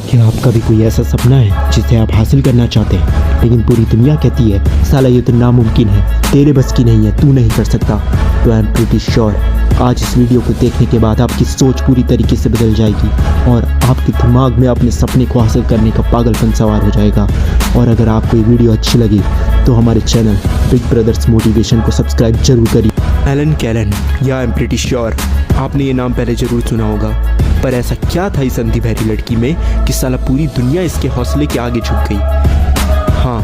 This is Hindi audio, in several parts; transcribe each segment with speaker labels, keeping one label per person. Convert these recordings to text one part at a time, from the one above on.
Speaker 1: क्या आपका भी कोई ऐसा सपना है जिसे आप हासिल करना चाहते हैं, लेकिन पूरी दुनिया कहती है साला ये तो नामुमकिन है, तेरे बस की नहीं है, तू नहीं कर सकता? तो आई एम प्रीटी श्योर आज इस वीडियो को देखने के बाद आपकी सोच पूरी तरीके से बदल जाएगी और आपके दिमाग में अपने सपने को हासिल करने का पागलपन सवार हो जाएगा। और अगर आपको ये वीडियो अच्छी लगी तो हमारे चैनल बिग ब्रदर्स मोटिवेशन को सब्सक्राइब जरूर करिए।
Speaker 2: हेलन केलन या आई एम प्रीटी श्योर आपने ये नाम पहले ज़रूर सुना होगा, पर ऐसा क्या था इस अंधी बहरी लड़की में कि साला पूरी दुनिया इसके हौसले के आगे झुक गई। हाँ,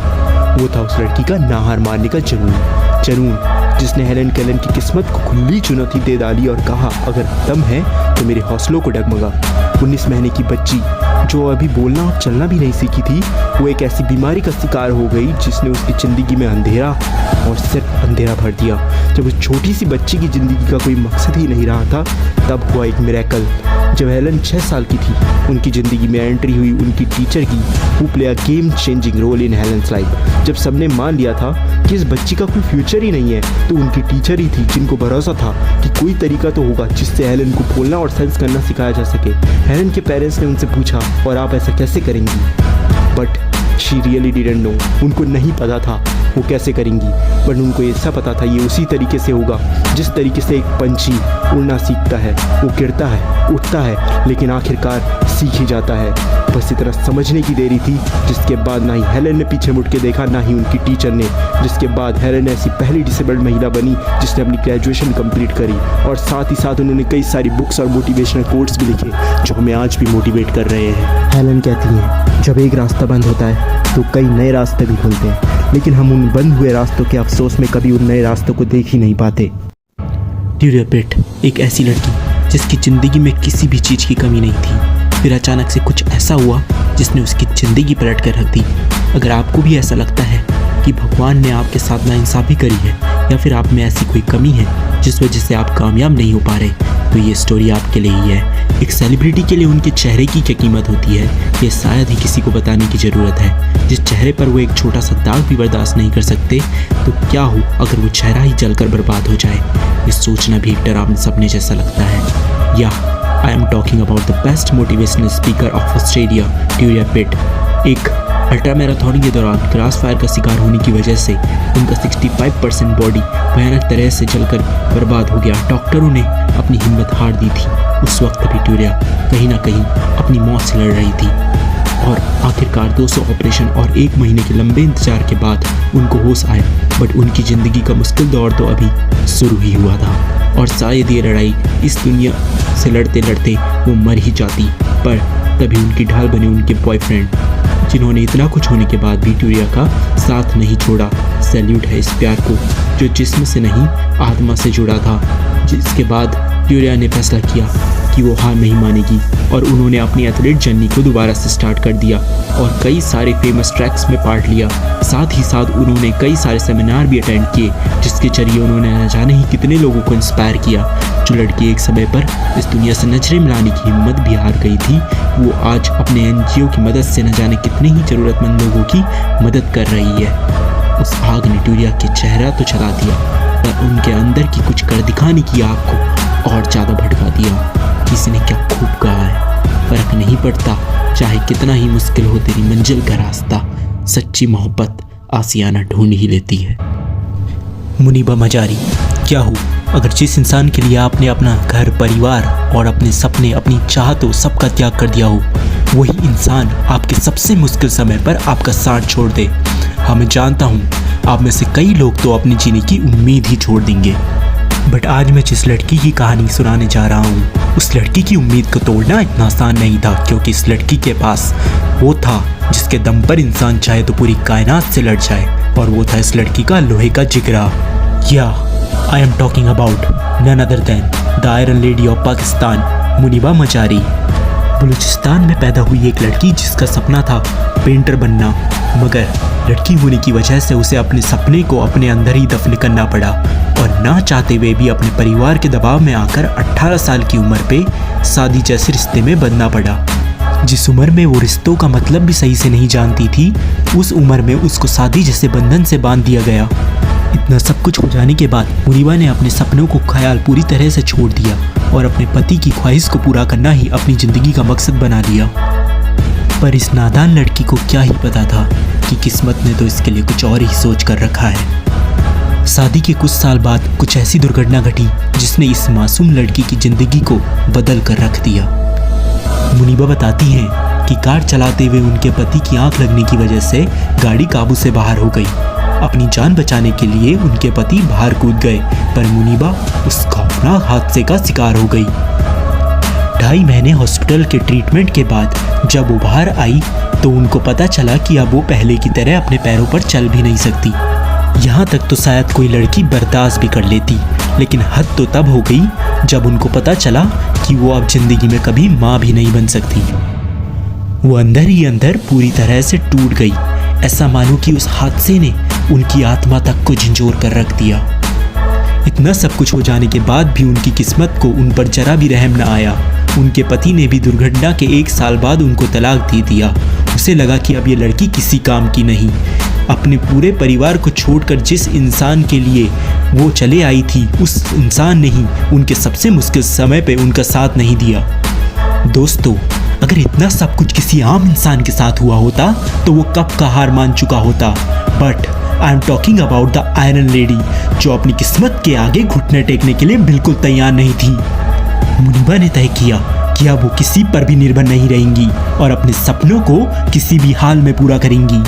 Speaker 2: वो था उस लड़की का ना हार मारने का जुनून जिसने हेलन केलन की किस्मत को खुली चुनौती दे डाली और कहा अगर दम है तो मेरे हौसलों को डगमगा। 19 महीने की बच्ची जो अभी बोलना और चलना भी नहीं सीखी थी, वो एक ऐसी बीमारी का शिकार हो गई जिसने उसकी ज़िंदगी में अंधेरा और सिर्फ अंधेरा भर दिया। जब उस छोटी सी बच्ची की ज़िंदगी का कोई मकसद ही नहीं रहा था, तब हुआ एक मिरेकल। जब हेलन 6 साल की थी, उनकी ज़िंदगी में एंट्री हुई उनकी टीचर की, who play a game changing role in Helen's life. जब सबने मान लिया था कि इस बच्ची का कोई फ्यूचर ही नहीं है, तो उनकी टीचर ही थी जिनको भरोसा था कि कोई तरीका तो होगा जिससे हेलन को बोलना और सेंस करना सिखाया जा सके। हेलन के पेरेंट्स ने उनसे पूछा और आप ऐसा कैसे करेंगी, but she really didn't know. उनको नहीं पता था वो कैसे करेंगी, बट उनको ऐसा पता था ये उसी तरीके से होगा जिस तरीके से एक पंछी उड़ना सीखता है। वो गिरता है, उठता है, लेकिन आखिरकार सीख ही जाता है। बस इतना समझने की देरी थी, जिसके बाद ना ही हेलन ने पीछे मुड़ के देखा, ना ही उनकी टीचर ने। जिसके बाद हेलन ऐसी पहली डिसेबल्ड महिला बनी जिसने अपनी ग्रेजुएशन कंप्लीट करी और साथ ही साथ उन्होंने कई सारी बुक्स और मोटिवेशनल कोट्स भी लिखे जो हमें आज भी मोटिवेट कर रहे हैं।
Speaker 1: हेलन कहती है जब एक रास्ता बंद होता है तो कई नए रास्ते भी खुलते हैं, लेकिन हम उन बंद हुए रास्तों के अफसोस में कभी उन नए रास्तों को देख ही नहीं पाते।
Speaker 3: ड्यूरिया पिट एक ऐसी लड़की जिसकी ज़िंदगी में किसी भी चीज़ की कमी नहीं थी, फिर अचानक से कुछ ऐसा हुआ जिसने उसकी ज़िंदगी पलट कर रख दी। अगर आपको भी ऐसा लगता है कि भगवान ने आपके साथ नाइंसाफ़ी करी है या फिर आप में ऐसी कोई कमी है जिस वजह से आप कामयाब नहीं हो पा रहे, तो ये स्टोरी आपके लिए ही है। एक सेलिब्रिटी के लिए उनके चेहरे की क्या कीमत होती है, ये शायद ही किसी को बताने की ज़रूरत है। जिस चेहरे पर वो एक छोटा सा दाग भी बर्दाश्त नहीं कर सकते, तो क्या हो अगर वो चेहरा ही जलकर बर्बाद हो जाए। ये सोचना भी एक डरावने सपने जैसा लगता है। या I am talking about the best motivational speaker of Australia, Turia Pitt. एक अल्ट्रा मैराथन के दौरान क्रॉस फायर का शिकार होने की वजह से उनका 65% बॉडी भयानक तरह से जलकर बर्बाद हो गया। डॉक्टरों ने अपनी हिम्मत हार दी थी। उस वक्त भी ड्यूरिया कहीं ना कहीं अपनी मौत से लड़ रही थी और आखिरकार 200 ऑपरेशन और 1 महीने के लंबे इंतजार के बाद उनको होश आया। बट उनकी ज़िंदगी का मुश्किल दौर तो अभी शुरू ही हुआ था और शायद ये लड़ाई इस दुनिया से लड़ते लड़ते वो मर ही जाती। पर तभी उनकी ढाल बने उनके बॉयफ्रेंड, जिन्होंने इतना कुछ होने के बाद भी ड्यूरिया का साथ नहीं छोड़ा। सैल्यूट है इस प्यार को जो जिस्म से नहीं आत्मा से जुड़ा था। जिसके बाद ड्यूरिया ने फैसला किया कि वो हार नहीं मानेगी और उन्होंने अपनी एथलीट जर्नी को दोबारा से स्टार्ट कर दिया और कई सारे फेमस ट्रैक्स में पार्ट लिया। साथ ही साथ उन्होंने कई सारे सेमिनार भी अटेंड किए जिसके जरिए उन्होंने न जाने ही कितने लोगों को इंस्पायर किया। जो लड़की एक समय पर इस दुनिया से नजरें मिलाने की हिम्मत भी हार गई थी, वो आज अपने NGO की मदद से न जाने कितने ही ज़रूरतमंद लोगों की मदद कर रही है। उस आग ने ड्यूरिया के चेहरा तो चला दिया, पर उनके अंदर की कुछ कर दिखाने की आग को और ज़्यादा भड़का दिया। किसी ने क्या खूब कहा है, फर्क नहीं पड़ता चाहे कितना ही मुश्किल हो तेरी मंजिल का रास्ता, सच्ची मोहब्बत आसियाना ढूंढ ही लेती है। मुनीबा मजारी। क्या हो अगर जिस इंसान के लिए आपने अपना घर, परिवार और अपने सपने, अपनी चाहतों सबका त्याग कर दिया हो, वही इंसान आपके सबसे मुश्किल समय पर आपका साथ छोड़ दे। हाँ, मैं जानता हूँ आप में से कई लोग तो अपने जीने की उम्मीद ही छोड़ देंगे, बट आज मैं जिस लड़की की कहानी सुनाने जा रहा हूँ, उस लड़की की उम्मीद को तोड़ना इतना आसान नहीं था, क्योंकि इस लड़की के पास वो था जिसके दम पर इंसान चाहे तो पूरी कायनात से लड़ जाए, और वो था इस लड़की का लोहे का जिगरा। या I am talking about none other than the iron lady of Pakistan, Muniba Mazari. Balochistan में पैदा हुई एक लड़की जिसका सपना था पेंटर बनना, मगर लड़की होने की वजह से उसे अपने सपने को अपने अंदर ही दफन करना पड़ा और ना चाहते हुए भी अपने परिवार के दबाव में आकर 18 साल की उम्र पे शादी जैसे रिश्ते में बंधना पड़ा। जिस उम्र में वो रिश्तों का मतलब भी सही से नहीं जानती थी, उस उम्र में उसको शादी जैसे बंधन से बांध दिया गया। इतना सब कुछ हो जाने के बाद मुनीबा ने अपने सपनों को ख्याल पूरी तरह से छोड़ दिया और अपने पति की ख्वाहिश को पूरा करना ही अपनी ज़िंदगी का मकसद बना लिया। पर इस नादान लड़की को क्या ही पता था कि किस्मत ने तो इसके लिए कुछ और ही सोच कर रखा है। शादी के कुछ साल बाद कुछ ऐसी दुर्घटना घटी जिसने इस मासूम लड़की की जिंदगी को बदल कर रख दिया। मुनीबा बताती हैं कि कार चलाते हुए उनके पति की आंख लगने की वजह से गाड़ी काबू से बाहर हो गई। अपनी जान बचाने के लिए उनके पति बाहर कूद गए, पर मुनीबा उस खौफनाक हादसे का शिकार हो गई। 2.5 महीने हॉस्पिटल के ट्रीटमेंट के बाद जब वो बाहर आई तो उनको पता चला कि अब वो पहले की तरह अपने पैरों पर चल भी नहीं सकती। यहाँ तक तो शायद कोई लड़की बर्दाश्त भी कर लेती, लेकिन हद तो तब हो गई जब उनको पता चला कि वो अब जिंदगी में कभी माँ भी नहीं बन सकती। वो अंदर ही अंदर पूरी तरह से टूट गई, ऐसा मानो कि उस हादसे ने उनकी आत्मा तक को झंझोर कर रख दिया। इतना सब कुछ हो जाने के बाद भी उनकी किस्मत को उन पर जरा भी रहम न आया। उनके पति ने भी दुर्घटना के 1 साल बाद उनको तलाक दे दिया। उसे लगा कि अब ये लड़की किसी काम की नहीं। अपने पूरे परिवार को छोड़कर जिस इंसान के लिए वो चले आई थी, उस इंसान ने ही उनके सबसे मुश्किल समय पे उनका साथ नहीं दिया। दोस्तों, अगर इतना सब कुछ किसी आम इंसान के साथ हुआ होता तो वो कब का हार मान चुका होता। But I am talking about the iron lady, जो अपनी किस्मत के आगे घुटने टेकने के लिए बिल्कुल तैयार नहीं थी। मुनीबा ने तय किया कि अब वो किसी पर भी निर्भर नहीं रहेंगी और अपने सपनों को किसी भी हाल में पूरा करेंगी।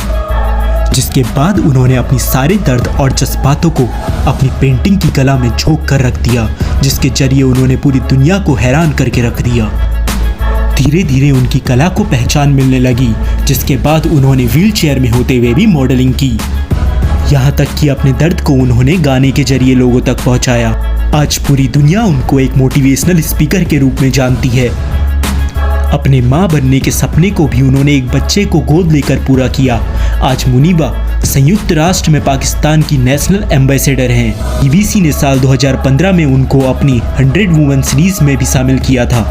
Speaker 3: जिसके बाद उन्होंने अपनी सारे दर्द और जज्बातों को अपनी पेंटिंग की कला में झोंक कर रख दिया, जिसके जरिए उन्होंने पूरी दुनिया को हैरान करके रख दिया। धीरे धीरे उनकी कला को पहचान मिलने लगी, जिसके बाद उन्होंने व्हीलचेयर में होते हुए भी मॉडलिंग की। यहाँ तक कि अपने दर्द को उन्होंने गाने के जरिए लोगों तक पहुँचाया। आज पूरी दुनिया उनको एक मोटिवेशनल स्पीकर के रूप में जानती है। अपने माँ बनने के सपने को भी उन्होंने एक बच्चे को गोद लेकर पूरा किया। आज मुनीबा संयुक्त राष्ट्र में पाकिस्तान की नेशनल एम्बेसडर हैं। BBC ने साल 2015 में उनको अपनी 100 वुमेन सीरीज में भी शामिल किया था।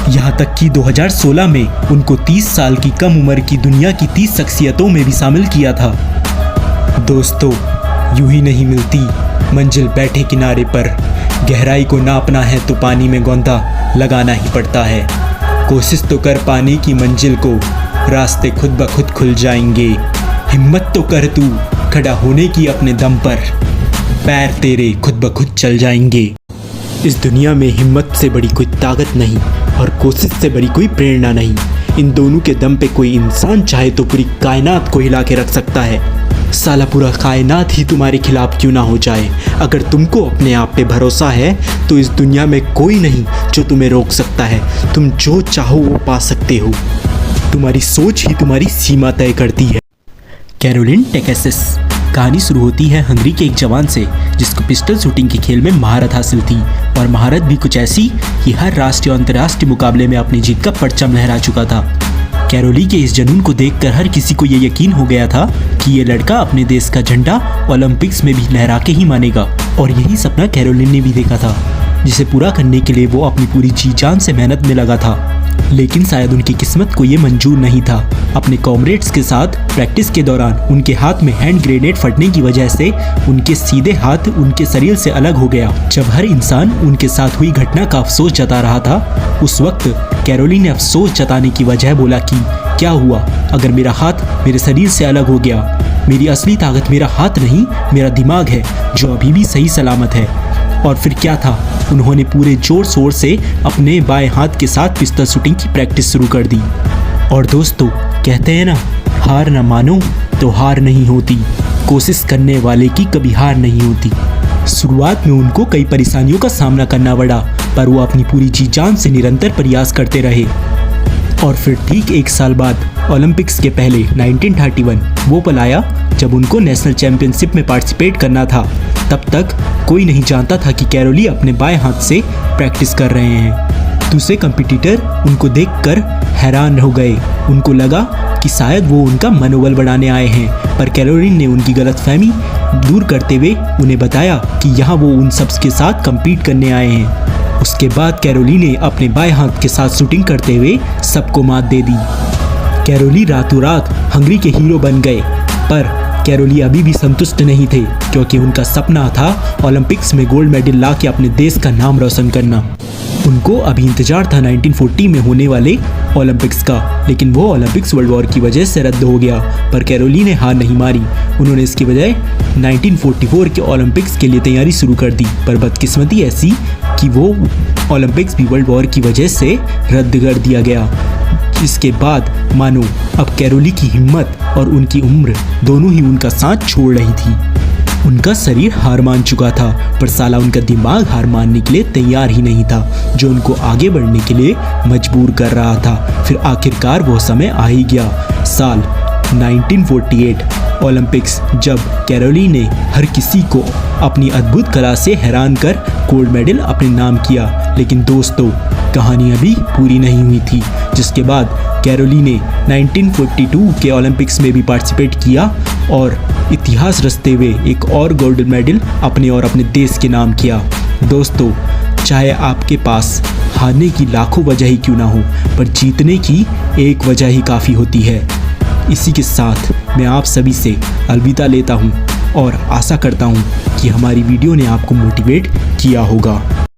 Speaker 3: यहाँ तक कि 2016 में उनको 30 साल की कम उम्र की दुनिया की 30 शख्सियतों में भी शामिल किया था। दोस्तों, यूं ही नहीं मिलती मंजिल बैठे किनारे पर। गहराई को नापना है तो पानी में गोंदा लगाना ही पड़ता है। कोशिश तो कर पाने की मंजिल को, रास्ते खुद ब खुद खुल जाएंगे। हिम्मत तो कर तू खड़ा होने की अपने दम पर, पैर तेरे खुद ब खुद चल जाएंगे। इस दुनिया में हिम्मत से बड़ी कोई ताकत नहीं और कोशिश से बड़ी कोई प्रेरणा नहीं। इन दोनों के दम पे कोई इंसान चाहे तो पूरी कायनात को हिला के रख सकता है। साला पूरा कायनात ही तुम्हारे खिलाफ क्यों ना हो जाए। अगर तुमको अपने आप पे भरोसा है तो इस दुनिया में कोई नहीं जो तुम्हें रोक सकता है। तुम जो चाहो वो पा सकते हो। तुम्हारी सोच ही तुम्हारी सीमा तय करती है। कैरोलिन टेकेसिस। कहानी शुरू होती है हंगरी के एक जवान से जिसको पिस्टल शूटिंग के खेल में महारत हासिल थी, और महारत भी कुछ ऐसी कि हर राष्ट्रीय और अंतर्राष्ट्रीय मुकाबले में अपनी जीत का परचम लहरा चुका था। कैरोली के इस जुनून को देखकर हर किसी को ये यकीन हो गया था कि ये लड़का अपने देश का झंडा ओलंपिक्स में भी लहरा के ही मानेगा, और यही सपना कैरोलिन ने भी देखा था, जिसे पूरा करने के लिए वो अपनी पूरी जी जान से मेहनत में लगा था। लेकिन शायद उनकी किस्मत को ये मंजूर नहीं था। अपने कॉमरेड्स के साथ प्रैक्टिस के दौरान उनके हाथ में हैंड ग्रेनेड फटने की वजह से उनके सीधे हाथ उनके शरीर से अलग हो गया। जब हर इंसान उनके साथ हुई घटना का अफसोस जता रहा था, उस वक्त कैरोली ने अफसोस जताने की वजह बोला कि क्या हुआ अगर मेरा हाथ मेरे शरीर से अलग हो गया। मेरी असली ताकत मेरा हाथ नहीं, मेरा दिमाग है जो अभी भी सही सलामत है। और फिर क्या था, उन्होंने पूरे जोर शोर से अपने बाएं हाथ के साथ पिस्टल शूटिंग की प्रैक्टिस शुरू कर दी। और दोस्तों, कहते हैं ना, हार ना मानो तो हार नहीं होती, कोशिश करने वाले की कभी हार नहीं होती। शुरुआत में उनको कई परेशानियों का सामना करना पड़ा, पर वो अपनी पूरी जी जान से निरंतर प्रयास करते रहे। और फिर ठीक 1 साल बाद ओलंपिक्स के पहले 1931 वो पल आया जब उनको नेशनल चैंपियनशिप में पार्टिसिपेट करना था। तब तक कोई नहीं जानता था कि कैरोली अपने बाएं हाथ से प्रैक्टिस कर रहे हैं। दूसरे कंपटीटर उनको देखकर हैरान हो गए। उनको लगा कि शायद वो उनका मनोबल बढ़ाने आए हैं, पर कैरोलिन ने उनकी गलतफहमी दूर करते हुए उन्हें बताया कि यहाँ वो उन सब के साथ कम्पीट करने आए हैं। उसके बाद कैरोली ने अपने बाएं हाथ के साथ शूटिंग करते हुए सबको मात दे दी। कैरोली रातों रात हंगरी के हीरो बन गए, पर कैरोली अभी भी संतुष्ट नहीं थे। क्योंकि उनका सपना था ओलंपिक्स में गोल्ड मेडल ला के अपने देश का नाम रोशन करना। उनको अभी इंतजार था 1940 में होने वाले ओलंपिक्स का, लेकिन वो ओलंपिक्स वर्ल्ड वॉर की वजह से रद्द हो गया। पर कैरोली ने हार नहीं मारी, उन्होंने इसकी बजाय 1944 के ओलंपिक्स के लिए तैयारी शुरू कर दी। पर बदकिस्मती ऐसी कि वो ओलंपिक्स भी वर्ल्ड वॉर की वजह से रद्द कर दिया गया। इसके बाद मानो अब कैरोली की हिम्मत और उनकी उम्र दोनों ही उनका साथ छोड़ रही थी। उनका शरीर हार मान चुका था, पर साला उनका दिमाग हार मानने के लिए तैयार ही नहीं था, जो उनको आगे बढ़ने के लिए मजबूर कर रहा था। फिर आखिरकार वो समय आ ही गया, साल 1948 ओलंपिक्स, जब कैरोली ने हर किसी को अपनी अद्भुत कला से हैरान कर गोल्ड मेडल अपने नाम किया। लेकिन दोस्तों, कहानी अभी पूरी नहीं हुई थी, जिसके बाद कैरोली ने 1942 के ओलंपिक्स में भी पार्टिसिपेट किया और इतिहास रचते हुए एक और गोल्ड मेडल अपने और अपने देश के नाम किया। दोस्तों, चाहे आपके पास हारने की लाखों वजह ही क्यों ना हो, पर जीतने की एक वजह ही काफ़ी होती है। इसी के साथ मैं आप सभी से अलविदा लेता हूँ और आशा करता हूँ कि हमारी वीडियो ने आपको मोटिवेट किया होगा।